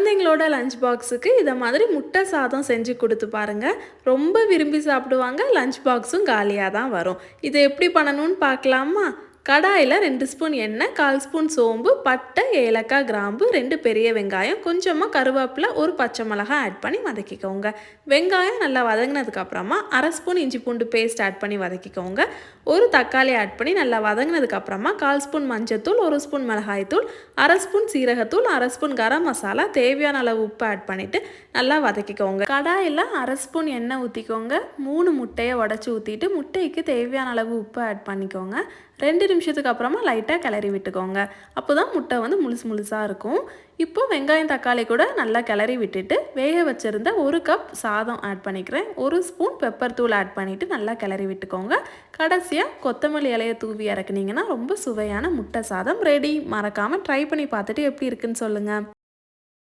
குழந்தைங்களோட லஞ்ச் பாக்ஸுக்கு இதை மாதிரி முட்டை சாதம் செஞ்சு கொடுத்து பாருங்கள். ரொம்ப விரும்பி சாப்பிடுவாங்க. லஞ்ச் பாக்ஸும் காலியாக தான் வரும். இதை எப்படி பண்ணணும்னு பார்க்கலாமா? கடாயில் 2 ஸ்பூன் எண்ணெய், 1/4 ஸ்பூன் சோம்பு, பட்டை, ஏலக்காய், கிராம்பு, 2 பெரிய வெங்காயம், கொஞ்சமாக கருவேப்பிலை, ஒரு பச்சை மிளகாய் ஆட் பண்ணி வதக்கிக்கோங்க. வெங்காயம் நல்லா வதங்கினதுக்கப்புறமா 1/2 ஸ்பூன் இஞ்சி பூண்டு பேஸ்ட் ஆட் பண்ணி வதக்கிக்கோங்க. ஒரு தக்காளி ஆட் பண்ணி நல்லா வதங்கினதுக்கப்புறமா 1/4 ஸ்பூன் மஞ்சத்தூள், 1 ஸ்பூன் மிளகாய்த்தூள், 1/2 ஸ்பூன் சீரகத்தூள், 1/2 ஸ்பூன் கரம் மசாலா, தேவையான அளவு உப்பு ஆட் பண்ணிவிட்டு நல்லா வதக்கிக்கோங்க. கடாயில் 1/2 ஸ்பூன் எண்ணெய் ஊற்றிக்கோங்க. 3 முட்டையை உடச்சி ஊற்றிட்டு முட்டைக்கு தேவையான அளவு உப்பு ஆட் பண்ணிக்கோங்க. 2 நிமிஷத்துக்கு அப்புறமா லைட்டாக கிளறி விட்டுக்கோங்க. அப்போ தான் முட்டை வந்து முழுசாக இருக்கும். இப்போ வெங்காயம் தக்காளி கூட நல்லா கிளறி விட்டுட்டு வேக வச்சுருந்த 1 கப் சாதம் ஆட் பண்ணிக்கிறேன். 1 ஸ்பூன் பெப்பர் தூள் ஆட் பண்ணிவிட்டு நல்லா கிளறி விட்டுக்கோங்க. கடைசியாக கொத்தமல்லி இலையை தூவி இறக்குனீங்கன்னா ரொம்ப சுவையான முட்டை சாதம் ரெடி. மறக்காமல் ட்ரை பண்ணி பார்த்துட்டு எப்படி இருக்குன்னு சொல்லுங்கள்.